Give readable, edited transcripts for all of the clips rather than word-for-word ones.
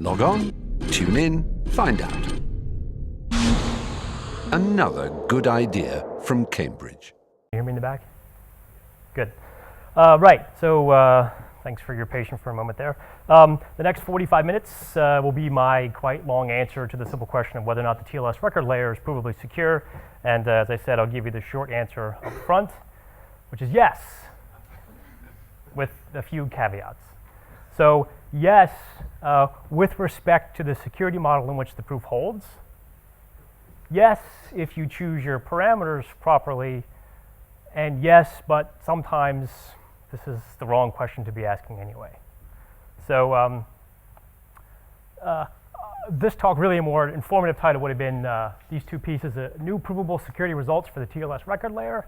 Log on, tune in, find out. Another good idea from Cambridge. You hear me in the back? Good. Right, so thanks for your patience for a moment there. The next 45 minutes will be my quite long answer to the simple question of whether or not the TLS record layer is provably secure. And as I said, I'll give you the short answer up front, which is yes, with a few caveats. So yes, with respect to the security model in which the proof holds. Yes, if you choose your parameters properly. And yes, but sometimes this is the wrong question to be asking anyway. So this talk, really a more informative title would have been these two pieces, new provable security results for the TLS record layer.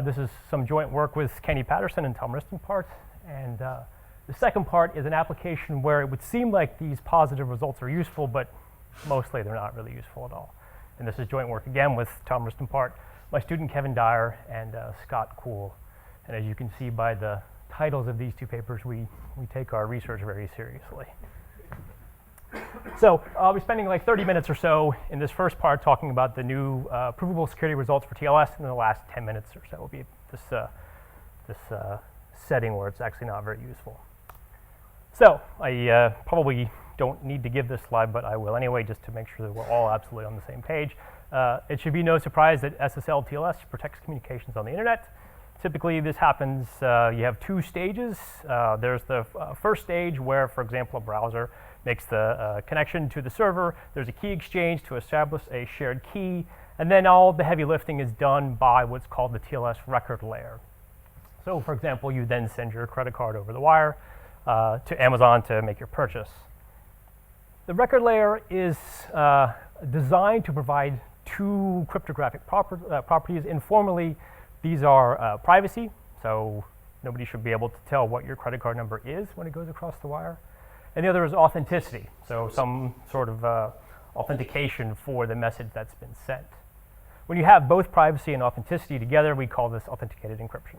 This is some joint work with Kenny Patterson and Tom Ristenpart. And the second part is an application where it would seem like these positive results are useful, but mostly they're not really useful at all. And this is joint work again with Tom Ristenpart, my student Kevin Dyer, and Scott Kuhl. And as you can see by the titles of these two papers, we take our research very seriously. So I'll be spending like 30 minutes or so in this first part talking about the new provable security results for TLS, and the last 10 minutes or so will be this setting where it's actually not very useful. So I probably don't need to give this slide, but I will anyway, just to make sure that we're all absolutely on the same page. It should be no surprise that SSL TLS protects communications on the internet. Typically this happens, you have two stages. There's the first stage where, for example, a browser makes the connection to the server. There's a key exchange to establish a shared key, and then all the heavy lifting is done by what's called the TLS record layer. So for example, you then send your credit card over the wire to Amazon to make your purchase. The record layer is designed to provide two cryptographic properties. Informally, these are privacy, so nobody should be able to tell what your credit card number is when it goes across the wire. And the other is authenticity, so some sort of authentication for the message that's been sent. When you have both privacy and authenticity together, we call this authenticated encryption.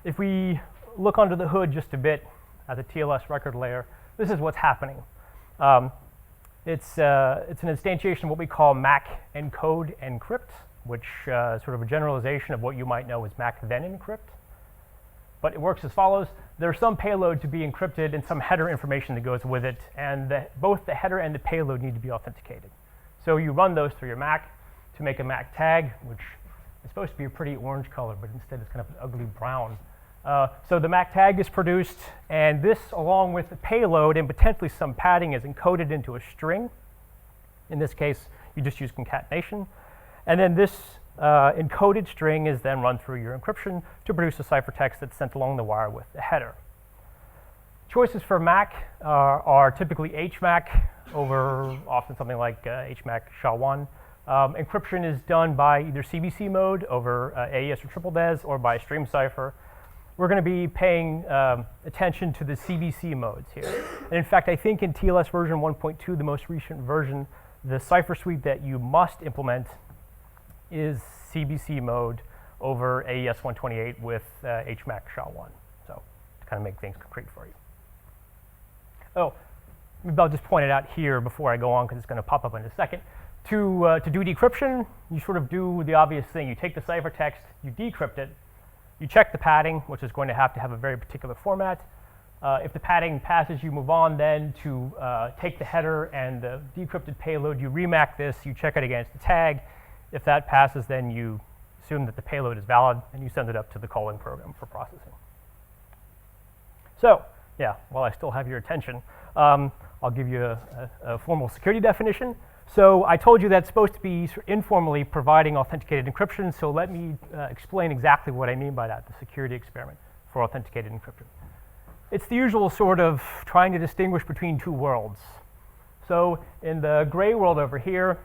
If we look under the hood just a bit at the TLS record layer, this is what's happening. It's an instantiation of what we call Mac encode encrypt, which is sort of a generalization of what you might know as Mac then encrypt. But it works as follows. There's some payload to be encrypted and some header information that goes with it, and both the header and the payload need to be authenticated. So you run those through your Mac to make a Mac tag, which is supposed to be a pretty orange color, but instead it's kind of an ugly brown. So the Mac tag is produced, and this, along with the payload and potentially some padding, is encoded into a string. In this case, you just use concatenation. And then this encoded string is then run through your encryption to produce a ciphertext that's sent along the wire with the header. Choices for Mac are typically HMAC over often something like HMAC SHA-1. Encryption is done by either CBC mode over AES or triple DES or by stream cipher. We're going to be paying attention to the CBC modes here. And in fact, I think in TLS version 1.2, the most recent version, the cipher suite that you must implement is CBC mode over AES 128 with HMAC SHA-1. So to kind of make things concrete for you. Oh, maybe I'll just point it out here before I go on, because it's going to pop up in a second. To do decryption, you sort of do the obvious thing. You take the ciphertext, you decrypt it, you check the padding, which is going to have a very particular format. If the padding passes, you move on then to take the header and the decrypted payload. You remac this, you check it against the tag. If that passes, then you assume that the payload is valid, and you send it up to the calling program for processing. So, yeah, while I still have your attention, I'll give you a formal security definition. So I told you that's supposed to be informally providing authenticated encryption, so let me explain exactly what I mean by that, the security experiment for authenticated encryption. It's the usual sort of trying to distinguish between two worlds. So in the gray world over here,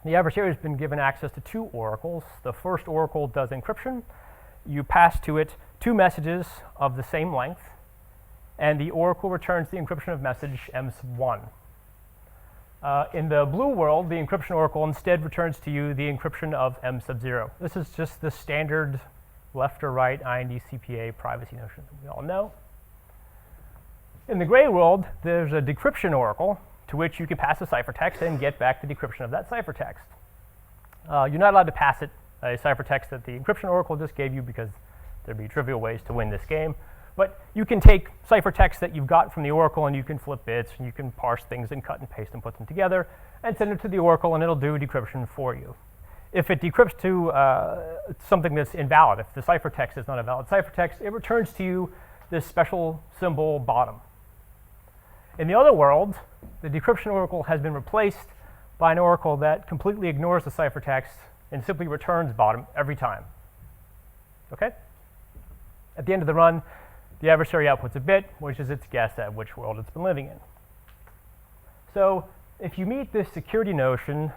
the adversary has been given access to two oracles. The first oracle does encryption. You pass to it two messages of the same length, and the oracle returns the encryption of message M1. In the blue world, the encryption oracle instead returns to you the encryption of M0. This is just the standard left or right IND CPA privacy notion that we all know. In the gray world, there's a decryption oracle to which you can pass a ciphertext and get back the decryption of that ciphertext. You're not allowed to pass it a ciphertext that the encryption oracle just gave you because there'd be trivial ways to win this game. But you can take ciphertext that you've got from the oracle and you can flip bits and you can parse things and cut and paste and put them together and send it to the oracle and it'll do decryption for you. If it decrypts to something that's invalid, if the ciphertext is not a valid ciphertext, it returns to you this special symbol bottom. In the other world, the decryption oracle has been replaced by an oracle that completely ignores the ciphertext and simply returns bottom every time. Okay? At the end of the run, the adversary outputs a bit, which is its guess at which world it's been living in. So if you meet this security notion,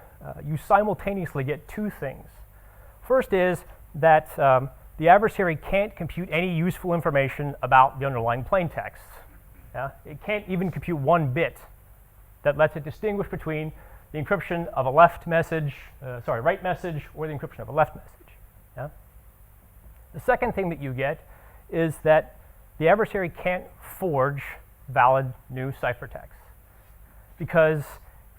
you simultaneously get two things. First is that the adversary can't compute any useful information about the underlying plaintext. Yeah? It can't even compute one bit that lets it distinguish between the encryption of a right message or the encryption of a left message. Yeah? The second thing that you get is that the adversary can't forge valid new ciphertext. Because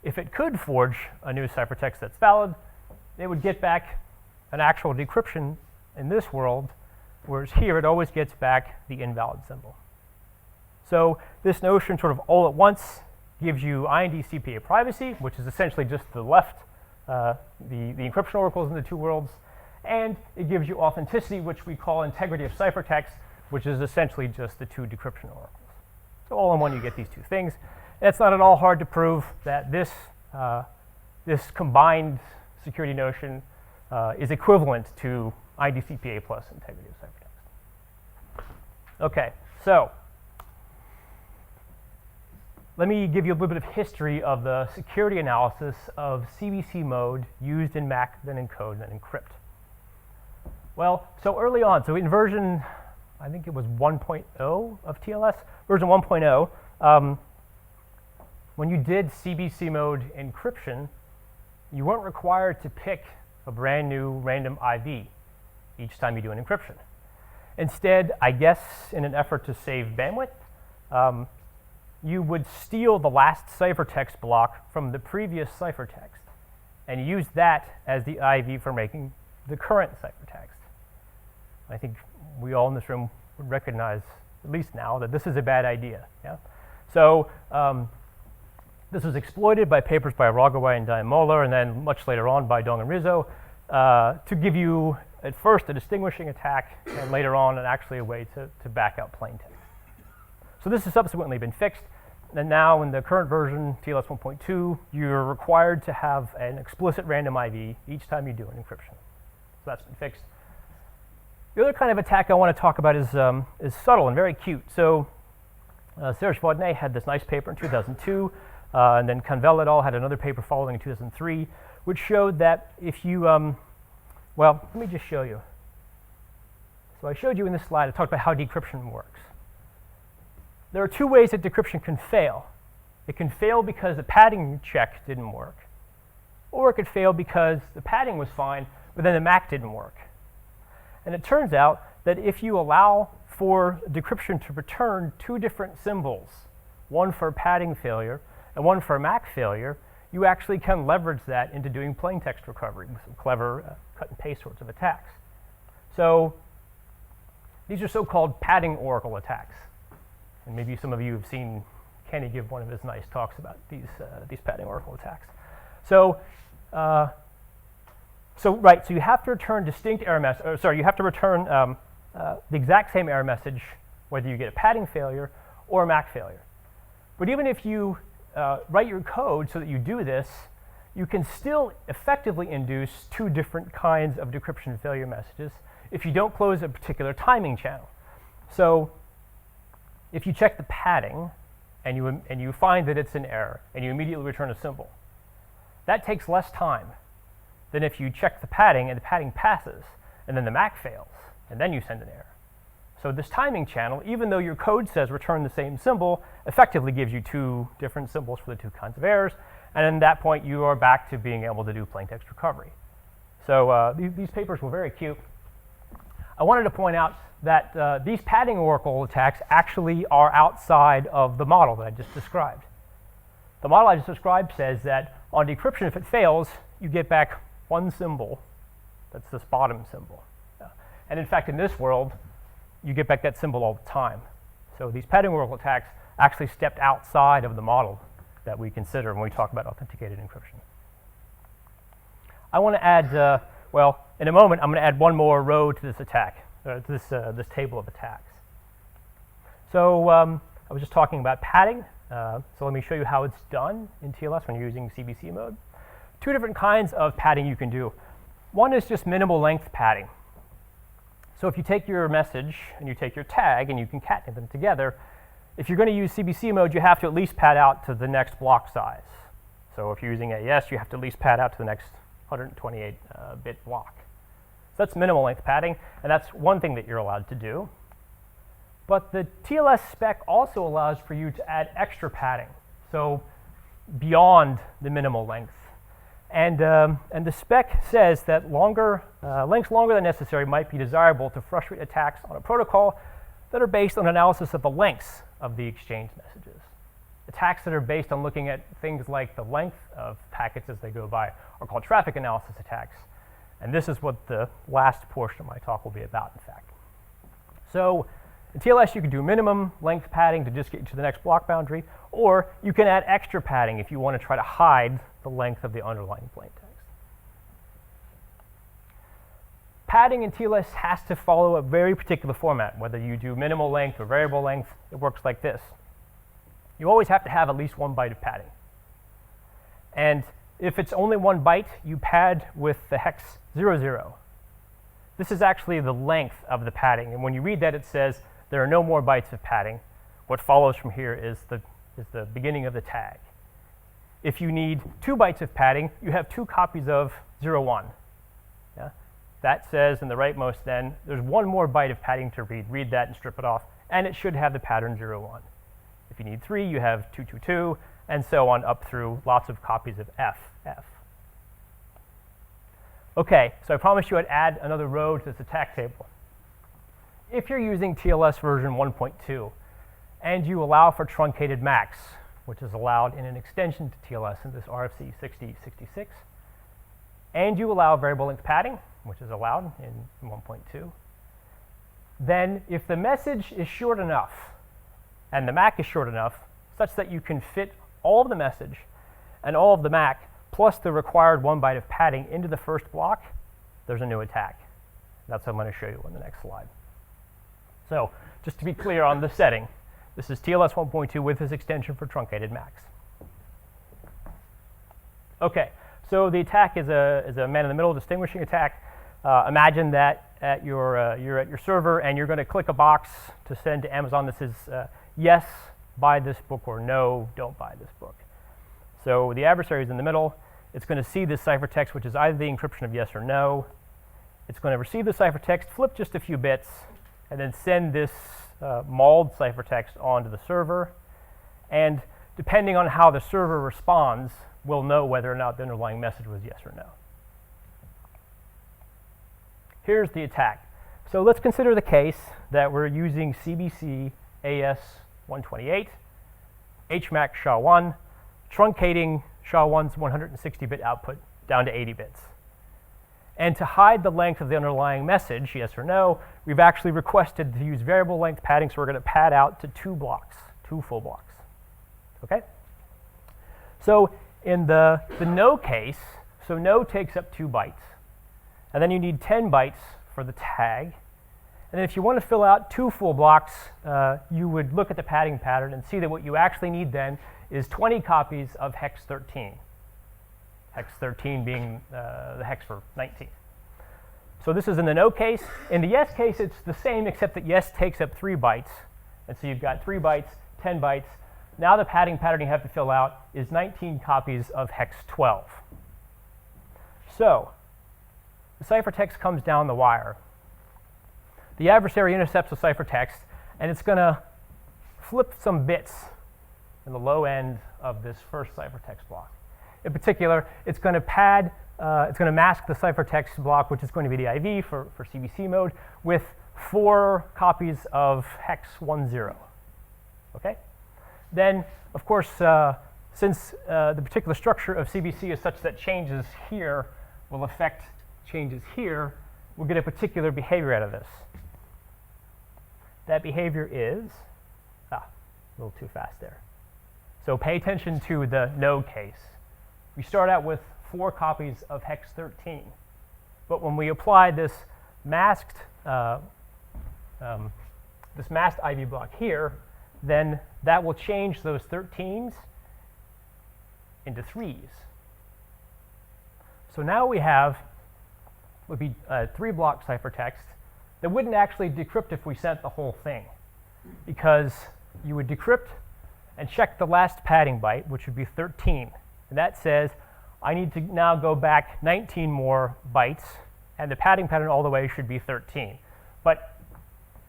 if it could forge a new ciphertext that's valid, it would get back an actual decryption in this world, whereas here it always gets back the invalid symbol. So this notion sort of all at once gives you IND CPA privacy, which is essentially just the encryption oracles in the two worlds, and it gives you authenticity, which we call integrity of ciphertext, which is essentially just the two decryption oracles. So all in one, you get these two things. And it's not at all hard to prove that this combined security notion is equivalent to IDCPA plus integrity of ciphertext. Okay, so let me give you a little bit of history of the security analysis of CBC mode used in Mac, then encode, then encrypt. Well, so early on, so in version, I think it was 1.0 of TLS, version 1.0, when you did CBC mode encryption, you weren't required to pick a brand new random IV each time you do an encryption. Instead, I guess in an effort to save bandwidth, you would steal the last ciphertext block from the previous ciphertext and use that as the IV for making the current ciphertext. I think we all in this room would recognize, at least now, that this is a bad idea. Yeah? So this was exploited by papers by Rogaway and Diamola, and then much later on by Dong and Rizzo, to give you, at first, a distinguishing attack, and later on, actually a way to back out plain text. So this has subsequently been fixed, and now in the current version, TLS 1.2, you're required to have an explicit random IV each time you do an encryption. So that's been fixed. The other kind of attack I want to talk about is subtle and very cute. So Serge Vaudnay had this nice paper in 2002, and then Canvel et al. Had another paper following in 2003, which showed that if you, well, let me just show you. So I showed you in this slide, I talked about how decryption works. There are two ways that decryption can fail. It can fail because the padding check didn't work, or it could fail because the padding was fine, but then the MAC didn't work. And it turns out that if you allow for decryption to return two different symbols, one for padding failure and one for MAC failure, you actually can leverage that into doing plain text recovery with some clever cut and paste sorts of attacks. So these are so-called padding oracle attacks. And maybe some of you have seen Kenny give one of his nice talks about these padding oracle attacks. So so you have to return distinct error message, you have to return the exact same error message whether you get a padding failure or a MAC failure. But even if you write your code so that you do this, you can still effectively induce two different kinds of decryption failure messages if you don't close a particular timing channel. So if you check the padding and you find that it's an error and you immediately return a symbol, that takes less time than if you check the padding and the padding passes and then the MAC fails and then you send an error. So this timing channel, even though your code says return the same symbol, effectively gives you two different symbols for the two kinds of errors, and at that point you are back to being able to do plain text recovery. So these papers were very cute. I wanted to point out that these padding oracle attacks actually are outside of the model that I just described. The model I just described says that on decryption, if it fails, you get back one symbol. That's this bottom symbol. And in fact, in this world, you get back that symbol all the time. So these padding oracle attacks actually stepped outside of the model that we consider when we talk about authenticated encryption. I want to add, well, in a moment, I'm going to add one more row to this attack, this table of attacks. So I was just talking about padding. So let me show you how it's done in TLS when you're using CBC mode. Two different kinds of padding you can do. One is just minimal length padding. So if you take your message and you take your tag and you concatenate them together, if you're going to use CBC mode, you have to at least pad out to the next block size. So if you're using AES, you have to at least pad out to the next 128-bit block. So that's minimal length padding, and that's one thing that you're allowed to do. But the TLS spec also allows for you to add extra padding, so beyond the minimal length. And the spec says that lengths longer than necessary might be desirable to frustrate attacks on a protocol that are based on analysis of the lengths of the exchange messages. Attacks that are based on looking at things like the length of packets as they go by are called traffic analysis attacks. And this is what the last portion of my talk will be about, in fact. So in TLS, you can do minimum length padding to just get you to the next block boundary, or you can add extra padding if you want to try to hide the length of the underlying plain text. Padding in TLS has to follow a very particular format. Whether you do minimal length or variable length, it works like this. You always have to have at least 1 byte of padding. And if it's only 1 byte, you pad with the hex 00. This is actually the length of the padding. And when you read that, it says there are no more bytes of padding. What follows from here is the beginning of the tag. If you need 2 bytes of padding, you have 2 copies of 01. Yeah? That says in the rightmost then, there's 1 more byte of padding to read. Read that and strip it off, and it should have the pattern 01. If you need 3, you have 222, and so on up through lots of copies of F. Okay, so I promised you I'd add another row to this attack table. If you're using TLS version 1.2, and you allow for truncated max, which is allowed in an extension to TLS in this RFC 6066, and you allow variable length padding, which is allowed in 1.2, then if the message is short enough, and the MAC is short enough, such that you can fit all of the message and all of the MAC plus the required 1 byte of padding into the first block, there's a new attack. That's what I'm going to show you on the next slide. So just to be clear on the setting, this is TLS 1.2 with this extension for truncated max. Okay, so the attack is a man-in-the-middle distinguishing attack. Imagine that you're at your server and you're going to click a box to send to Amazon that says, yes, buy this book, or no, don't buy this book. So the adversary is in the middle. It's going to see this ciphertext, which is either the encryption of yes or no. It's going to receive the ciphertext, flip just a few bits, and then send this mauled ciphertext onto the server. And depending on how the server responds, we'll know whether or not the underlying message was yes or no. Here's the attack. So let's consider the case that we're using CBC AS 128, HMAC SHA-1, truncating SHA-1's 160-bit output down to 80 bits. And to hide the length of the underlying message, yes or no, we've actually requested to use variable length padding, so we're going to pad out to 2 blocks, 2 full blocks. Okay? So in the no case, so no takes up 2 bytes. And then you need 10 bytes for the tag. And then if you want to fill out 2 full blocks, you would look at the padding pattern and see that what you actually need then is 20 copies of hex 13. Hex 13 being the hex for 19. So this is in the no case. In the yes case, it's the same, except that yes takes up 3 bytes. And so you've got 3 bytes, 10 bytes. Now the padding pattern you have to fill out is 19 copies of hex 12. So the ciphertext comes down the wire. The adversary intercepts the ciphertext, and it's going to flip some bits in the low end of this first ciphertext block. In particular, it's going to pad, it's going to mask the ciphertext block, which is going to be the IV for CBC mode, with 4 copies of hex 10. Okay? Then, of course, since the particular structure of CBC is such that changes here will affect changes here, we'll get a particular behavior out of this. That behavior is, a little too fast there. So pay attention to the no case. We start out with 4 copies of hex 13. But when we apply this masked IV block here, then that will change those 13s into 3s. So now we have would be a 3-block ciphertext that wouldn't actually decrypt if we sent the whole thing, because you would decrypt and check the last padding byte, which would be 13. And that says, I need to now go back 19 more bytes, and the padding pattern all the way should be 13. But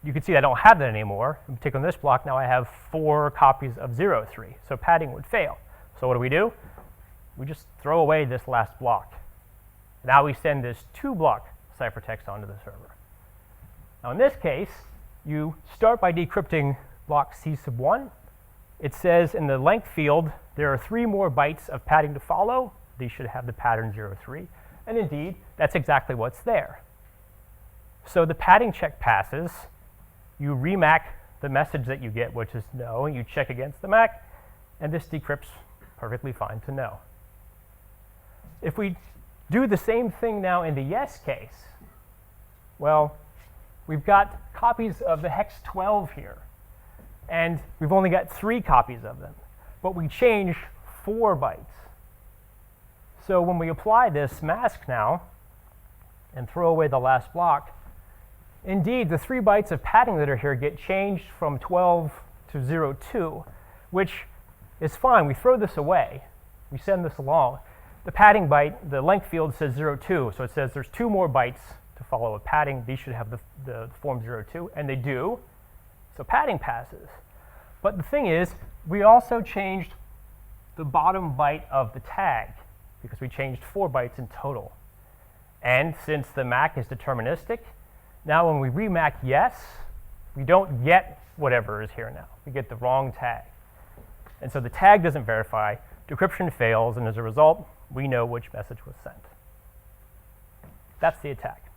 you can see I don't have that anymore. In particular, in this block, now I have 4 copies of 03. So padding would fail. So what do? We just throw away this last block. Now we send this 2-block ciphertext onto the server. Now in this case, you start by decrypting block C sub 1. It says in the length field, there are 3 more bytes of padding to follow. These should have the pattern 03. And indeed, that's exactly what's there. So the padding check passes. You remac the message that you get, which is no, and you check against the MAC, and this decrypts perfectly fine to no. If we do the same thing now in the yes case, well, we've got copies of the hex 12 here, and we've only got 3 copies of them, but we change 4 bytes. So when we apply this mask now and throw away the last block, indeed, the 3 bytes of padding that are here get changed from 12 to 02, which is fine. We throw this away. We send this along. The padding byte, the length field says 02, so it says there's 2 more bytes to follow a padding. These should have the form 02, and they do. So padding passes. But the thing is, we also changed the bottom byte of the tag, because we changed 4 bytes in total. And since the MAC is deterministic, now when we remac yes, we don't get whatever is here now. We get the wrong tag. And so the tag doesn't verify, decryption fails, and as a result, we know which message was sent. That's the attack.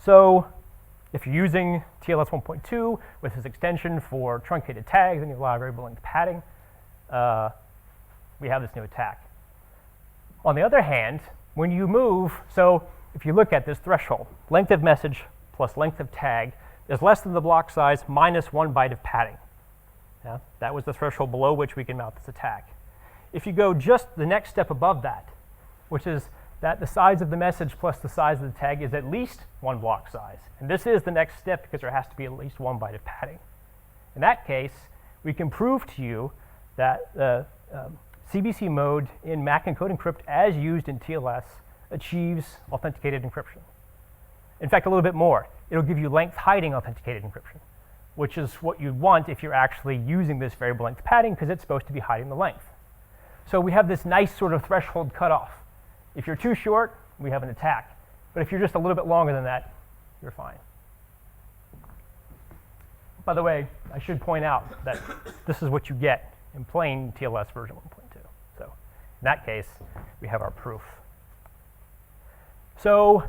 So if you're using TLS 1.2 with this extension for truncated tags and you allow variable length padding, we have this new attack. On the other hand, when you move, so if you look at this threshold, length of message plus length of tag is less than the block size minus 1 byte of padding. Yeah? That was the threshold below which we can mount this attack. If you go just the next step above that, which is that the size of the message plus the size of the tag is at least 1 block size. And this is the next step because there has to be at least 1 byte of padding. In that case, we can prove to you that the CBC mode in MAC encode encrypt as used in TLS achieves authenticated encryption. In fact, a little bit more. It'll give you length hiding authenticated encryption, which is what you'd want if you're actually using this variable length padding because it's supposed to be hiding the length. So we have this nice sort of threshold cutoff. If you're too short, we have an attack. But if you're just a little bit longer than that, you're fine. By the way, I should point out that this is what you get in plain TLS version 1.2. So in that case, we have our proof. So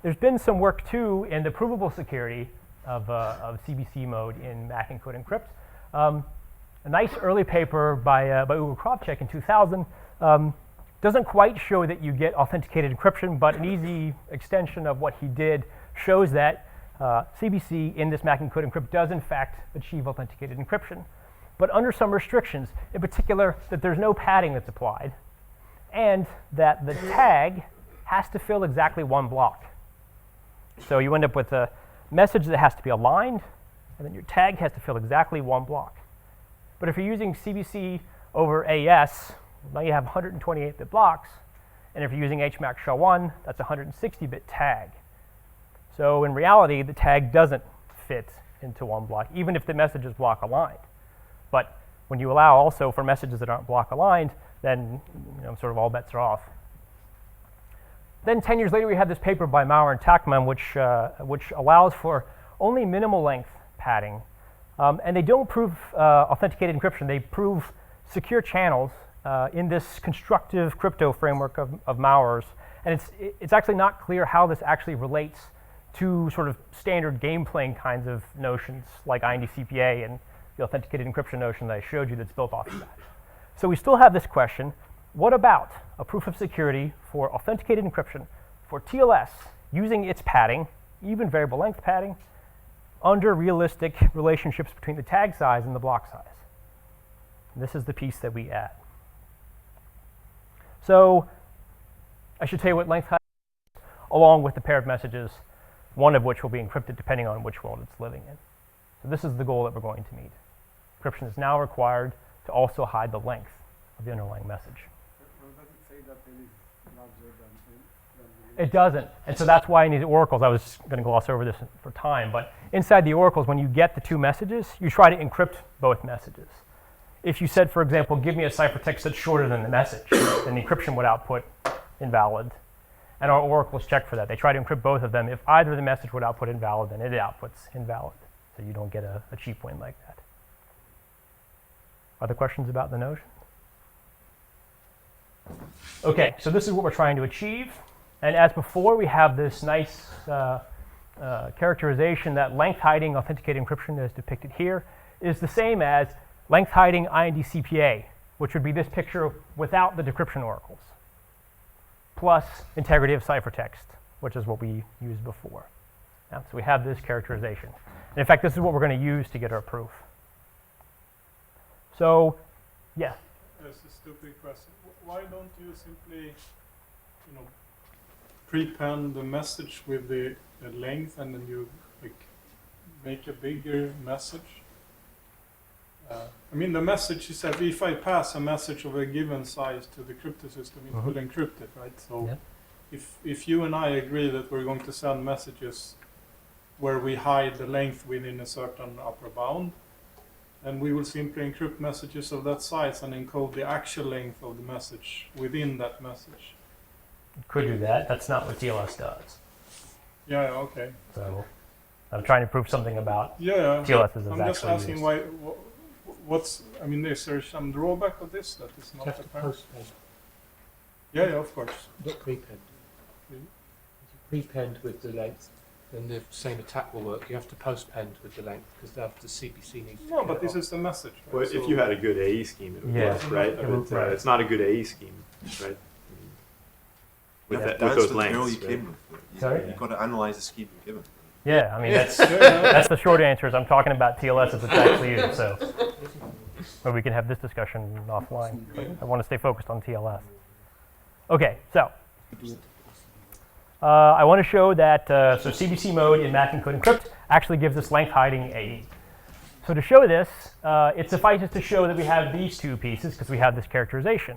there's been some work, too, in the provable security of CBC mode in MAC encode encrypt. A nice early paper by Ugo Kravchuk in 2000 doesn't quite show that you get authenticated encryption, but an easy extension of what he did shows that CBC in this MAC encode encrypt does, in fact, achieve authenticated encryption, but under some restrictions, in particular that there's no padding that's applied, and that the tag has to fill exactly 1 block. So you end up with a message that has to be aligned, and then your tag has to fill exactly 1 block. But if you're using CBC over AES, now you have 128-bit blocks, and if you're using HMAC SHA-1, that's a 160-bit tag. So in reality, the tag doesn't fit into 1 block, even if the message is block aligned. But when you allow also for messages that aren't block aligned, then sort of all bets are off. Then 10 years later, we had this paper by Maurer and Tachman, which allows for only minimal length padding. And they don't prove authenticated encryption. They prove secure channels in this constructive crypto framework of Maurer's. And it's actually not clear how this actually relates to sort of standard game playing kinds of notions like IND-CPA and the authenticated encryption notion that I showed you that's built off of that. So we still have this question: what about a proof of security for authenticated encryption for TLS using its padding, even variable length padding, under realistic relationships between the tag size and the block size? And this is the piece that we add. So I should tell you what length height is, along with the pair of messages, one of which will be encrypted depending on which world it's living in. So this is the goal that we're going to meet. Encryption is now required to also hide the length of the underlying message. Well, does it say that it is larger than It doesn't, and so that's why in these oracles, I was going to gloss over this for time, but inside the oracles, when you get the two messages, you try to encrypt both messages. If you said, for example, give me a ciphertext that's shorter than the message, then the encryption would output invalid. And our oracles check for that. They try to encrypt both of them. If either the message would output invalid, then it outputs invalid. So you don't get a cheap win like that. Other questions about the notion? Okay, so this is what we're trying to achieve. And as before, we have this nice characterization that length hiding authenticated encryption, as depicted here, is the same as length hiding IND-CPA, which would be this picture without the decryption oracles, plus integrity of ciphertext, which is what we used before. Yeah, so we have this characterization. And in fact, this is what we're going to use to get our proof. So, yeah. That's a stupid question. Why don't you simply, prepend the message with the length, and then you make a bigger message? I mean, the message is that if I pass a message of a given size to the crypto system, it will encrypt it, right? So, if you and I agree that we're going to send messages where we hide the length within a certain upper bound, and we will simply encrypt messages of that size and encode the actual length of the message within that message. Could do that. That's not what TLS does. Yeah, okay. So I'm trying to prove something about Yeah, TLS is I'm just actually asking used. why. Is there some drawback of this that is You not have to apparent? postpend, Yeah, of course. not prepend. Really? If you prepend with the length, then the same attack will work. You have to postpend with the length because the CBC needs to No, kill but it this off. is the message. Right? Well, if you had a good AE scheme, it would Yeah. work, right? It But right. it's not a good AE scheme, right? With, Yeah. with those lengths, you right? came with. Sorry? You've got to analyze the scheme you're given. Yeah, I mean, that's, Yeah. that's the short answer is I'm talking about TLS as it's actually used, so. Or we can have this discussion offline, but I want to stay focused on TLS. Okay, so. I want to show that, so CBC mode in match encode encrypt actually gives us length hiding AE. So to show this, it suffices to show that we have these two pieces because we have this characterization.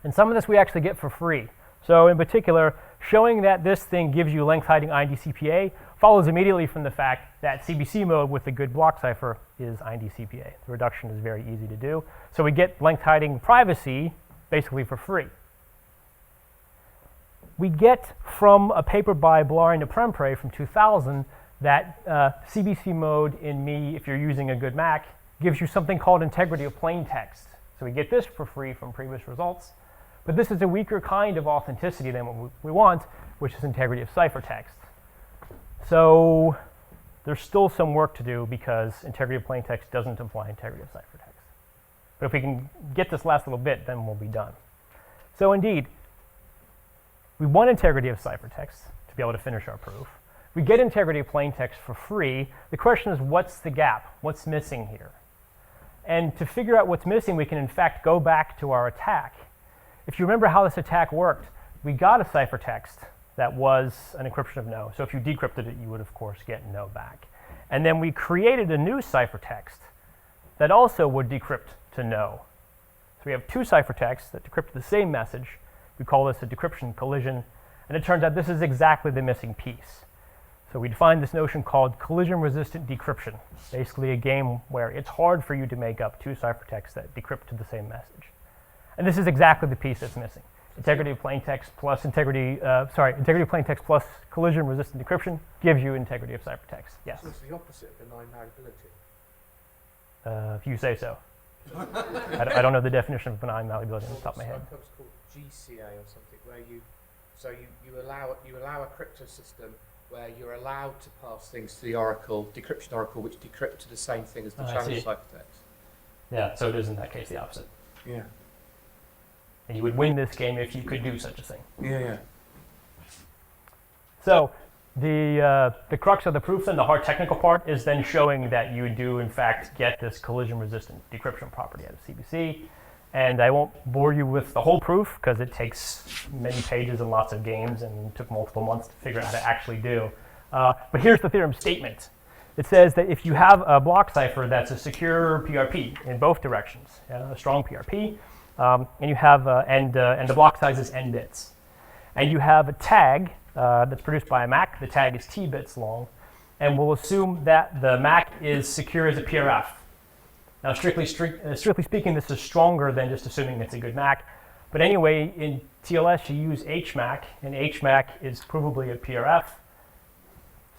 And some of this we actually get for free. So in particular, showing that this thing gives you length hiding IND-CPA follows immediately from the fact that CBC mode with the good block cipher is IND-CPA. The reduction is very easy to do. So we get length hiding privacy basically for free. We get from a paper by Blary and Prempre from 2000 that CBC mode in me, if you're using a good Mac, gives you something called integrity of plain text. So we get this for free from previous results. But this is a weaker kind of authenticity than what we want, which is integrity of ciphertext. So there's still some work to do because integrity of plain text doesn't imply integrity of ciphertext. But if we can get this last little bit, then we'll be done. So indeed, we want integrity of ciphertext to be able to finish our proof. We get integrity of plain text for free. The question is, what's the gap? What's missing here? And to figure out what's missing, we can in fact go back to our attack. If you remember how this attack worked, we got a ciphertext that was an encryption of no. So if you decrypted it, you would of course get no back. And then we created a new ciphertext that also would decrypt to no. So we have two ciphertexts that decrypt the same message. We call this a decryption collision. And it turns out this is exactly the missing piece. So we define this notion called collision-resistant decryption, basically a game where it's hard for you to make up two ciphertexts that decrypt to the same message. And this is exactly the piece that's missing. integrity of plain text plus integrity of plain text plus collision resistant decryption gives you integrity of ciphertext. Yes, So it's the opposite of benign malleability. if you say so. I don't know the definition of benign malleability on the top of my head. Sometimes called GCA or something, where you allow a crypto system where you're allowed to pass things to the oracle, decryption oracle, which decrypt to the same thing as the I channel see. ciphertext. Yeah, so it is in that case the opposite. Yeah. And you would win this game if you could do such a thing. Yeah. So the crux of the proof, then, the hard technical part, is then showing that you do in fact get this collision-resistant decryption property out of CBC. And I won't bore you with the whole proof because it takes many pages and lots of games and took multiple months to figure out how to actually do. But here's the theorem statement. It says that if you have a block cipher that's a secure PRP in both directions, a strong PRP, and you have and the block size is n bits, and you have a tag that's produced by a MAC. The tag is t bits long, and we'll assume that the MAC is secure as a PRF. Now, strictly speaking, this is stronger than just assuming it's a good MAC. But anyway, in TLS, you use HMAC, and HMAC is provably a PRF.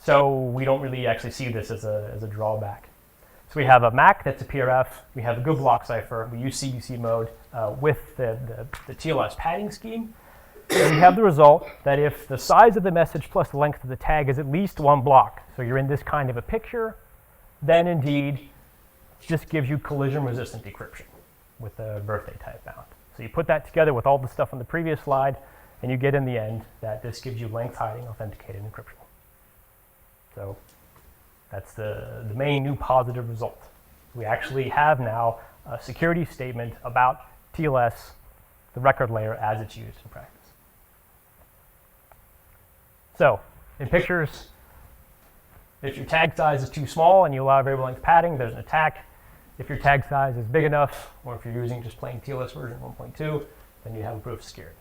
So we don't really actually see this as a drawback. So we have a MAC that's a PRF. We have a good block cipher. We use CBC mode with the TLS padding scheme. And we have the result that if the size of the message plus the length of the tag is at least one block, so you're in this kind of a picture, then indeed this gives you collision-resistant decryption with a birthday type bound. So you put that together with all the stuff on the previous slide, and you get in the end that this gives you length-hiding authenticated encryption. So that's the main new positive result. We actually have now a security statement about TLS, the record layer, as it's used in practice. So in pictures, if your tag size is too small and you allow variable length padding, there's an attack. If your tag size is big enough, or if you're using just plain TLS version 1.2, then you have a proof of security.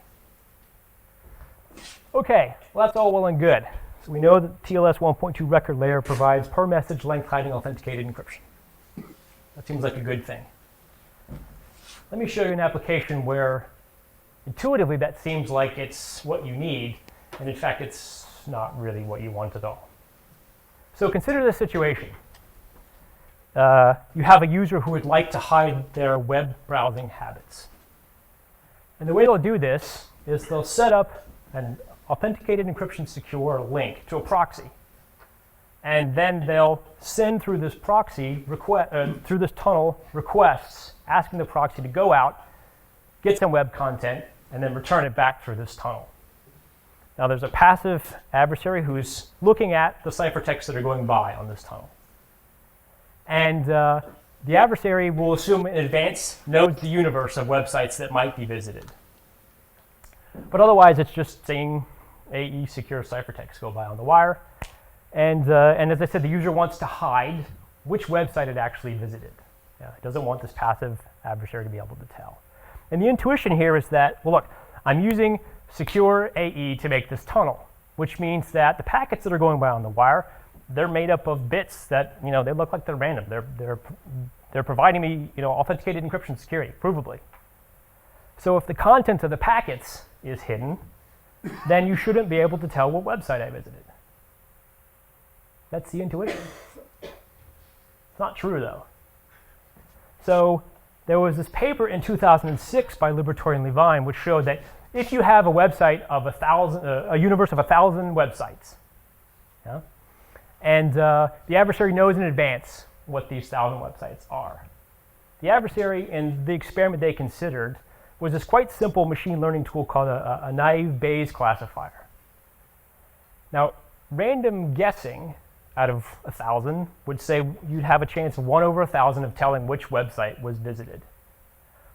Okay, well, that's all well and good. So we know that TLS 1.2 record layer provides per message length hiding authenticated encryption. That seems like a good thing. Let me show you an application where intuitively that seems like it's what you need, and in fact it's not really what you want at all. So consider this situation. You have a user who would like to hide their web browsing habits. And the way they'll do this is they'll set up an authenticated encryption secure link to a proxy. And then they'll send through this proxy through this tunnel requests asking the proxy to go out, get some web content, and then return it back through this tunnel. Now there's a passive adversary who's looking at the ciphertexts that are going by on this tunnel. And the adversary will assume in advance knows the universe of websites that might be visited. But otherwise, it's just seeing AE secure ciphertext go by on the wire. And as I said, the user wants to hide which website it actually visited. It doesn't want this passive adversary to be able to tell. And the intuition here is that, well, look, I'm using secure AE to make this tunnel, which means that the packets that are going by on the wire, they're made up of bits that, they look like they're random. They're providing me, authenticated encryption security, provably. So if the content of the packets is hidden, then you shouldn't be able to tell what website I visited. That's the intuition. It's not true, though. So there was this paper in 2006 by Liberatore and Levine which showed that if you have a website of a universe of 1,000 websites, and the adversary knows in advance what these 1,000 websites are. The adversary, in the experiment they considered, was this quite simple machine learning tool called a naive Bayes classifier. Now, random guessing out of 1,000 would say you'd have a chance of 1 over 1,000 of telling which website was visited.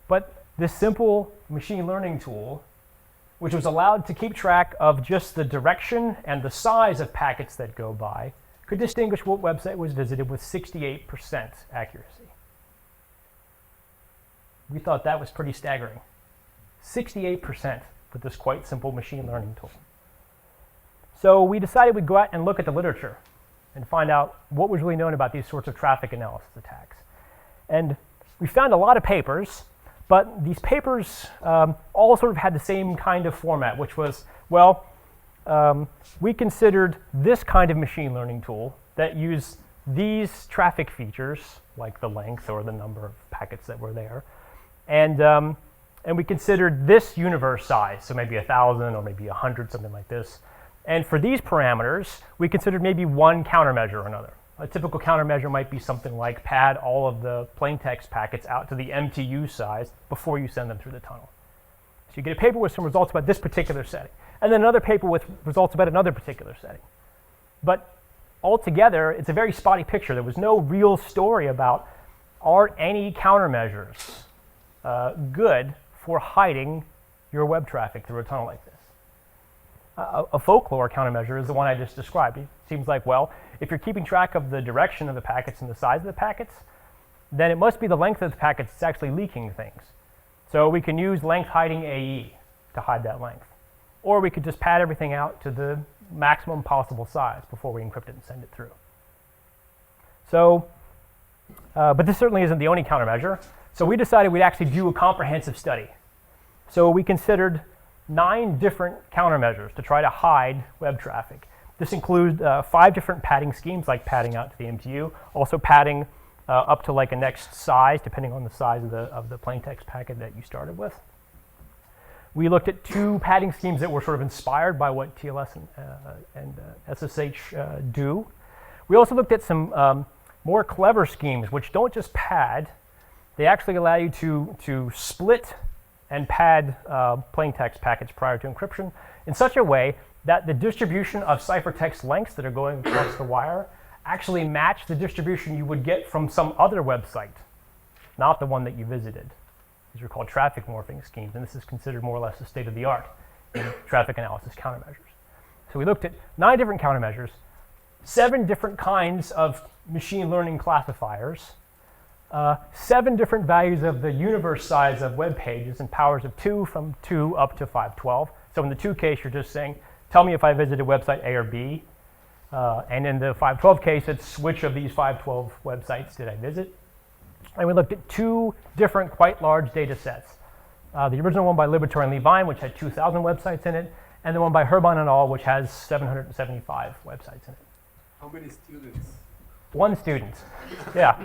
But this simple machine learning tool, which was allowed to keep track of just the direction and the size of packets that go by, could distinguish what website was visited with 68% accuracy. We thought that was pretty staggering. 68% with this quite simple machine learning tool. So we decided we'd go out and look at the literature and find out what was really known about these sorts of traffic analysis attacks. And we found a lot of papers, But these papers all sort of had the same kind of format, which was, well, we considered this kind of machine learning tool that used these traffic features, like the length or the number of packets that were there, and we considered this universe size, so maybe 1,000 or maybe 100, something like this. And for these parameters, we considered maybe one countermeasure or another. A typical countermeasure might be something like pad all of the plain text packets out to the MTU size before you send them through the tunnel. So you get a paper with some results about this particular setting, and then another paper with results about another particular setting. But altogether, it's a very spotty picture. There was no real story about, are any countermeasures good for hiding your web traffic through a tunnel like this? A folklore countermeasure is the one I just described. It seems like, well, if you're keeping track of the direction of the packets and the size of the packets, then it must be the length of the packets that's actually leaking things. So we can use length hiding AE to hide that length. Or we could just pad everything out to the maximum possible size before we encrypt it and send it through. So, but this certainly isn't the only countermeasure. So we decided we'd actually do a comprehensive study. So we considered 9 different countermeasures to try to hide web traffic. This includes 5 different padding schemes, like padding out to the MTU, also padding up to like a next size, depending on the size of the plain text packet that you started with. We looked at 2 padding schemes that were sort of inspired by what TLS and SSH do. We also looked at some more clever schemes, which don't just pad, they actually allow you to split and pad plain text packets prior to encryption in such a way that the distribution of ciphertext lengths that are going across the wire actually match the distribution you would get from some other website, not the one that you visited. These are called traffic morphing schemes, and this is considered more or less the state of the art in traffic analysis countermeasures. So we looked at 9 different countermeasures, 7 different kinds of machine learning classifiers, 7 different values of the universe size of web pages and powers of 2 from 2 up to 512. So in the 2 case, you're just saying, tell me if I visited website A or B. And in the 512 case, it's which of these 512 websites did I visit? And we looked at 2 different quite large data sets. The original one by Libertor and Levine, which had 2,000 websites in it, and the one by Herbon et al., which has 775 websites in it. How many students? 1 student. Yeah,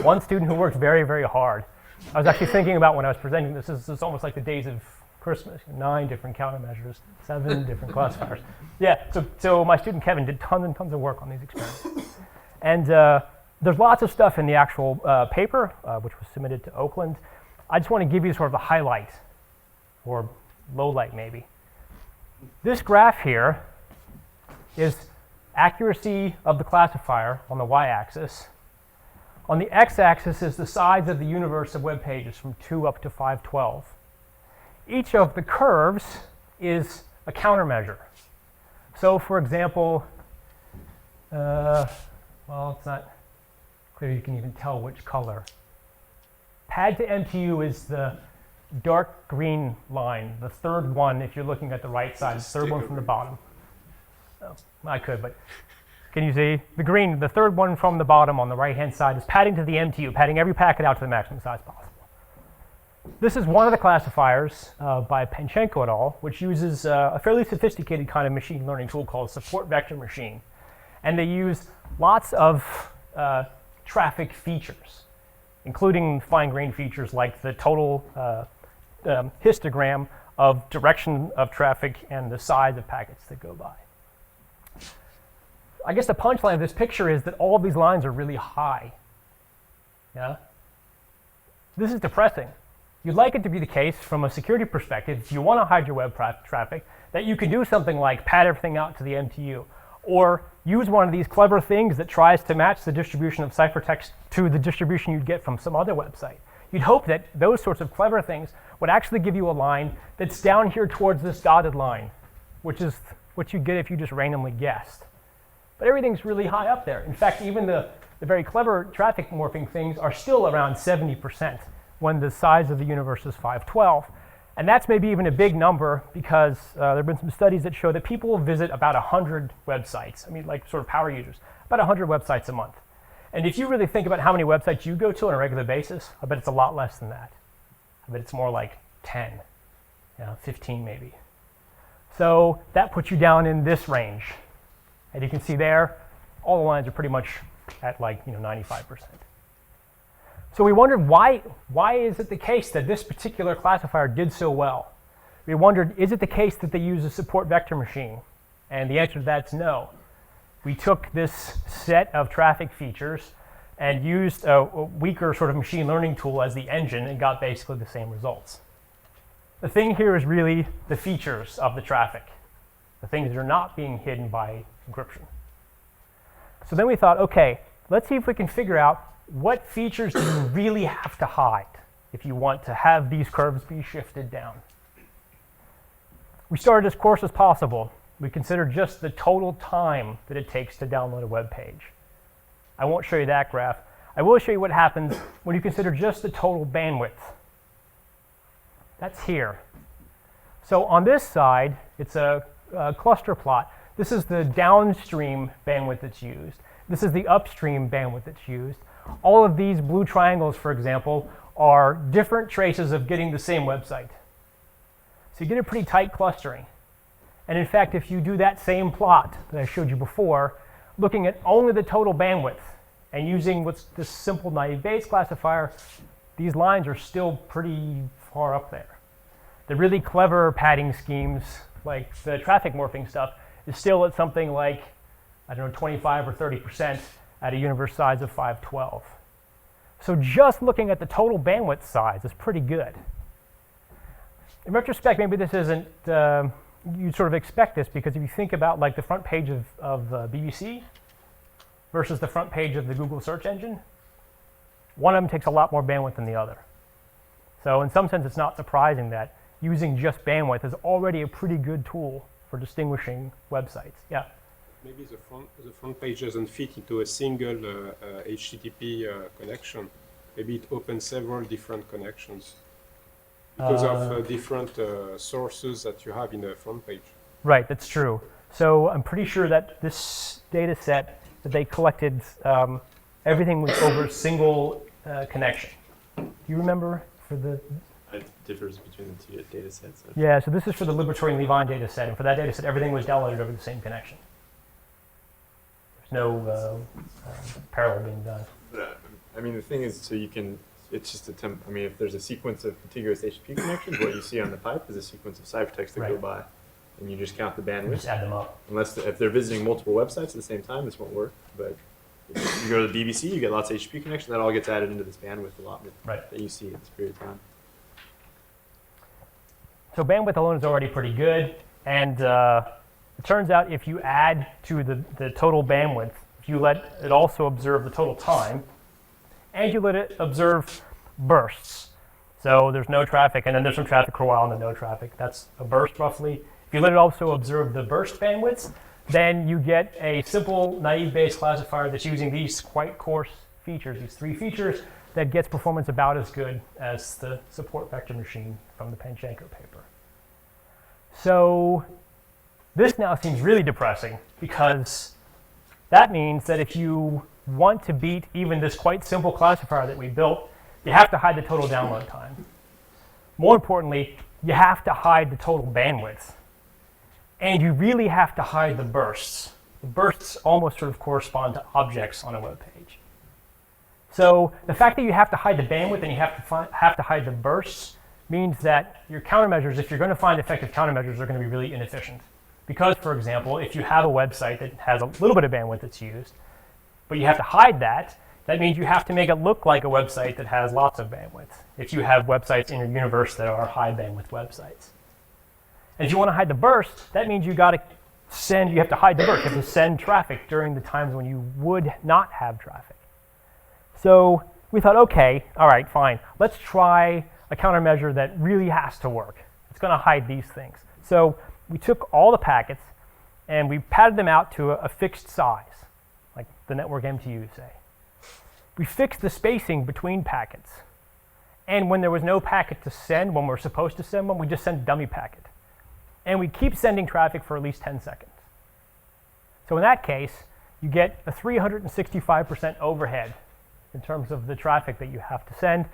1 student who worked very, very hard. I was actually thinking about when I was presenting this, it's almost like the days of Christmas. 9 different countermeasures, 7 different classifiers. Yeah, so my student Kevin did tons and tons of work on these experiments. And there's lots of stuff in the actual paper, which was submitted to Oakland. I just want to give you sort of a highlight, or low light maybe. This graph here is accuracy of the classifier on the y-axis. On the x-axis is the size of the universe of web pages from 2 up to 512. Each of the curves is a countermeasure. So for example, well, it's not clear you can even tell which color. Pad to MTU is the dark green line, the 3rd one if you're looking at the right side, the 3rd one from the bottom. Oh, I could, but can you see? The green, the 3rd one from the bottom on the right-hand side is padding to the MTU, padding every packet out to the maximum size possible. This is one of the classifiers by Penchenko et al., which uses a fairly sophisticated kind of machine learning tool called support vector machine. And they use lots of traffic features, including fine-grained features like the total histogram of direction of traffic and the size of packets that go by. I guess the punchline of this picture is that all of these lines are really high. Yeah? This is depressing. You'd like it to be the case from a security perspective, if you want to hide your web traffic, that you can do something like pad everything out to the MTU, or use one of these clever things that tries to match the distribution of ciphertext to the distribution you'd get from some other website. You'd hope that those sorts of clever things would actually give you a line that's down here towards this dotted line, which is what you get if you just randomly guessed. But everything's really high up there. In fact, even the very clever traffic morphing things are still around 70% when the size of the universe is 512. And that's maybe even a big number because there have been some studies that show that people will visit about 100 websites. I mean, like sort of power users, about 100 websites a month. And if you really think about how many websites you go to on a regular basis, I bet it's a lot less than that. but it's more like 10, 15 maybe. So that puts you down in this range. And you can see there, all the lines are pretty much at like 95%. So we wondered why is it the case that this particular classifier did so well? We wondered, is it the case that they use a support vector machine? And the answer to that is no. We took this set of traffic features and used a weaker sort of machine learning tool as the engine and got basically the same results. The thing here is really the features of the traffic, the things that are not being hidden by encryption. So then we thought, okay, let's see if we can figure out what features do you really have to hide if you want to have these curves be shifted down. We started as coarse as possible. We considered just the total time that it takes to download a web page. I won't show you that graph. I will show you what happens when you consider just the total bandwidth. That's here. So on this side, it's a cluster plot. This is the downstream bandwidth that's used. This is the upstream bandwidth that's used. All of these blue triangles, for example, are different traces of getting the same website. So you get a pretty tight clustering. And in fact, if you do that same plot that I showed you before, looking at only the total bandwidth and using what's this simple naive Bayes classifier, these lines are still pretty far up there. The really clever padding schemes, like the traffic morphing stuff, is still at something like, I don't know, 25 or 30% at a universe size of 512. So just looking at the total bandwidth size is pretty good. In retrospect, maybe this isn't, you'd sort of expect this, because if you think about like the front page of BBC versus the front page of the Google search engine, one of them takes a lot more bandwidth than the other. So in some sense, it's not surprising that using just bandwidth is already a pretty good tool for distinguishing websites. Yeah? Maybe the front page doesn't fit into a single HTTP connection. Maybe it opens several different connections because of different sources that you have in the front page. Right, that's true. So I'm pretty sure that this data set that they collected, everything was over a single connection. Do you remember for the... It differs between the two data sets. So. Yeah, so this is for the Liberatory and Levine data set, and for that data set, everything was downloaded over the same connection. There's no parallel being done. But, I mean, the thing is, so you can, it's just a I mean, if there's a sequence of contiguous HTTP connections, what you see on the pipe is a sequence of ciphertexts that go by, and you just count the bandwidth. Just add them up. Unless, if they're visiting multiple websites at the same time, this won't work. But if you go to the BBC, you get lots of HTTP connections, that all gets added into this bandwidth allotment that you see at this period of time. So bandwidth alone is already pretty good, and it turns out if you add to the total bandwidth, if you let it also observe the total time, and you let it observe bursts. So there's no traffic, and then there's some traffic for a while, and then no traffic. That's a burst roughly. If you let it also observe the burst bandwidths, then you get a simple naive Bayes classifier that's using these quite coarse features, these three features, that gets performance about as good as the support vector machine from the Panchenko paper. So this now seems really depressing, because that means that if you want to beat even this quite simple classifier that we built, you have to hide the total download time. More importantly, you have to hide the total bandwidth. And you really have to hide the bursts. The bursts almost sort of correspond to objects on a web page. So the fact that you have to hide the bandwidth and you have to hide the bursts means that your countermeasures, if you're going to find effective countermeasures, are going to be really inefficient. Because, for example, if you have a website that has a little bit of bandwidth that's used, but you have to hide that, that means you have to make it look like a website that has lots of bandwidth, if you have websites in your universe that are high bandwidth websites. And if you want to hide the burst, that means you have to hide the burst. You have to send traffic during the times when you would not have traffic. So we thought, okay, all right, fine. Let's try a countermeasure that really has to work. It's going to hide these things. So we took all the packets and we padded them out to a fixed size, like the network MTU, say. We fixed the spacing between packets. And when there was no packet to send, when we're supposed to send one, we just send a dummy packet. And we keep sending traffic for at least 10 seconds. So in that case, you get a 365% overhead in terms of the traffic that you have to send.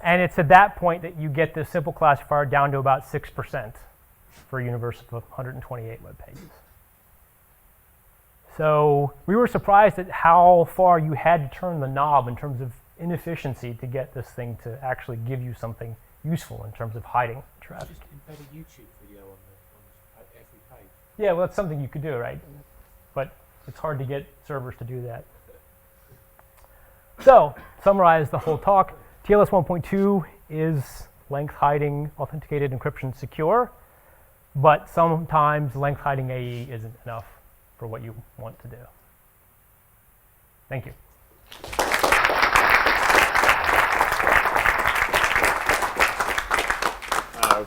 And it's at that point that you get this simple classifier down to about 6% for a universe of 128 web pages. So we were surprised at how far you had to turn the knob in terms of inefficiency to get this thing to actually give you something useful in terms of hiding traffic. Just embed a YouTube video on every page. Yeah, well, that's something you could do, right? But it's hard to get servers to do that. So, summarize the whole talk. TLS 1.2 is length hiding, authenticated encryption secure, but sometimes length hiding AE isn't enough for what you want to do. Thank you.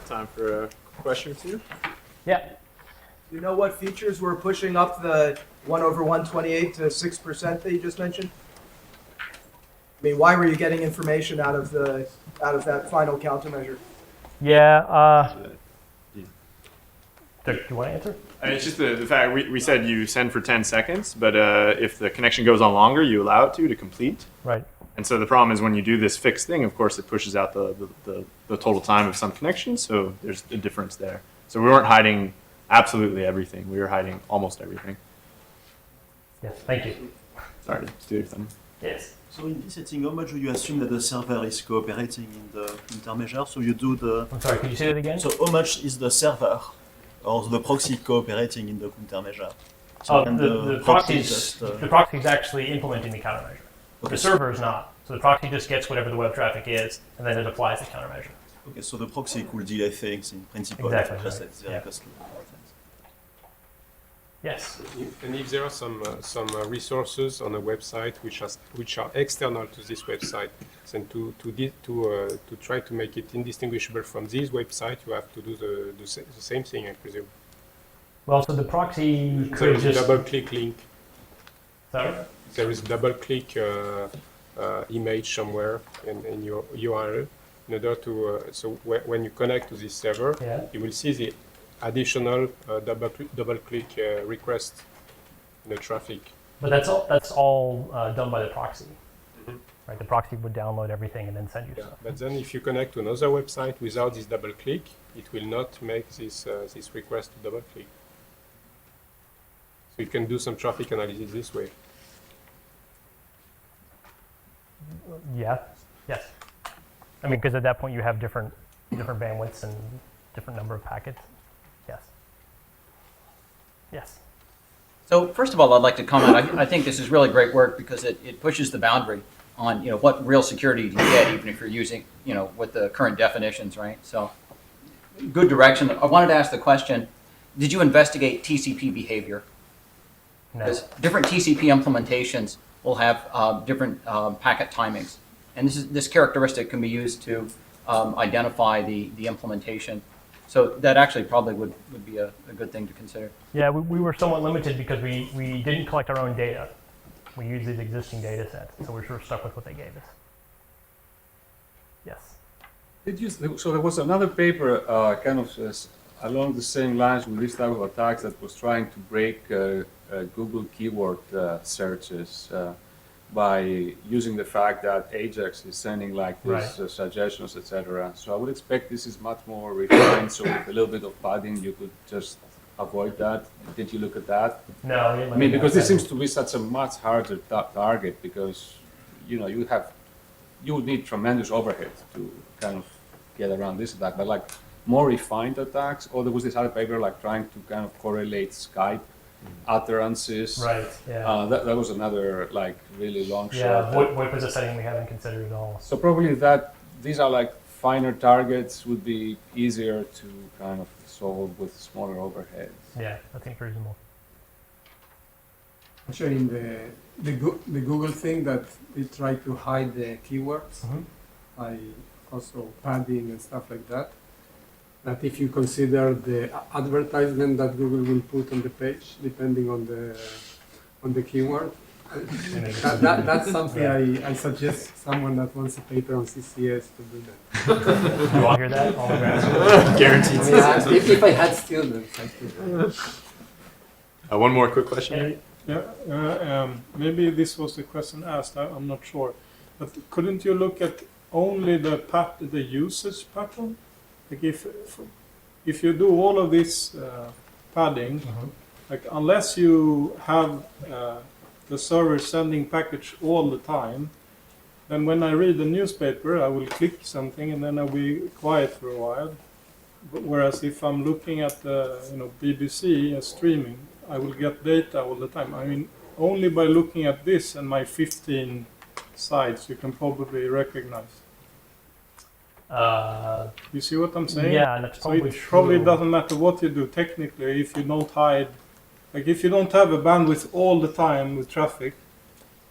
Time for a question or two. Yeah. Do you know what features were pushing up the 1/128 to 6% that you just mentioned? I mean, why were you getting information out of that final countermeasure? Yeah. Do you want to answer? It's just the fact we said you send for 10 seconds, but if the connection goes on longer, you allow it to complete. Right. And so the problem is when you do this fixed thing, of course, it pushes out the total time of some connections. So there's a difference there. So we weren't hiding absolutely everything. We were hiding almost everything. Yes. Thank you. Sorry, Stuart. Yes. So in this setting, how much do you assume that the server is cooperating in the intermeasure? So you do the... I'm sorry, could you say that again? So how much is the server or the proxy cooperating in the countermeasure? So Oh, can the proxy is actually implementing the countermeasure. Okay, The server is not. So the proxy just gets whatever the web traffic is, and then it applies the countermeasure. okay, so the proxy could delay things in principle. Exactly, Just right. that it's very Yeah. costly. Yes. And if there are some resources on a website which are external to this website, then to try to make it indistinguishable from this website, you have to do the same thing, I presume. Well, so the proxy There could is a just. double-click link. Sorry? There is a double-click image somewhere in your URL in order to so when you connect to this server, Yeah. you will see the additional double-click request in the traffic. But that's all done by the proxy. Mhm. Right? The proxy would download everything and then send you Yeah. stuff. But then if you connect to another website without this double-click, it will not make this request to double-click. So you can do some traffic analysis this way. Yeah. Yes. I mean, because at that point you have different bandwidths and different number of packets. Yes. Yes. So first of all, I'd like to comment. I think this is really great work because it pushes the boundary on what real security you can get, even if you're using with the current definitions, right? So good direction. I wanted to ask the question: did you investigate TCP behavior? No. Because different TCP implementations will have different packet timings, and this characteristic can be used to identify the implementation. So that actually probably would be a good thing to consider. Yeah, we were somewhat limited because we didn't collect our own data. We used these existing data sets, so we're sort of stuck with what they gave us. Yes. So there was another paper kind of along the same lines with this type of attacks that was trying to break Google keyword searches by using the fact that Ajax is sending like these suggestions, etc. So I would expect this is much more refined. So with a little bit of padding, you could just avoid that. Did you look at that? No. I mean, because this seems to be such a much harder target because you would need tremendous overhead to kind of get around this attack. But like more refined attacks, or there was this other paper like trying to kind of correlate Skype utterances. Right. Yeah. That was another like really long shot. Yeah. VoIP is a setting we haven't considered at all. So probably these are like finer targets would be easier to kind of solve with smaller overheads. Yeah, I think reasonable. Actually, in the Google thing that they try to hide the keywords by also padding and stuff like that. That if you consider the advertisement that Google will put on the page, depending on the keyword, that's something I suggest someone that wants a paper on CCS to do that. You all hear that? All the graphs? Guaranteed. If I had students, I could. One more quick question. Yeah, maybe this was the question asked. I'm not sure. But couldn't you look at only the usage pattern? Like if you do all of this padding, like unless you have the server sending package all the time, then when I read the newspaper, I will click something and then I'll be quiet for a while. Whereas if I'm looking at the BBC streaming, I will get data all the time. I mean, only by looking at this and my 15 sites, you can probably recognize. You see what I'm saying? Yeah, and that's So probably it true. probably doesn't matter what you do technically if you don't hide. Like if you don't have a bandwidth all the time with traffic,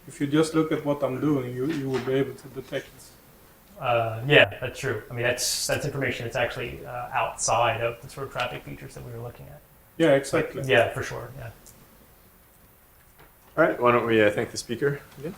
if you just look at what I'm doing, you will be able to detect. Yeah, that's true. I mean, that's information that's actually outside of the sort of traffic features that we were looking at. Yeah, exactly. Yeah, for sure. Yeah. All right, why don't we thank the speaker again?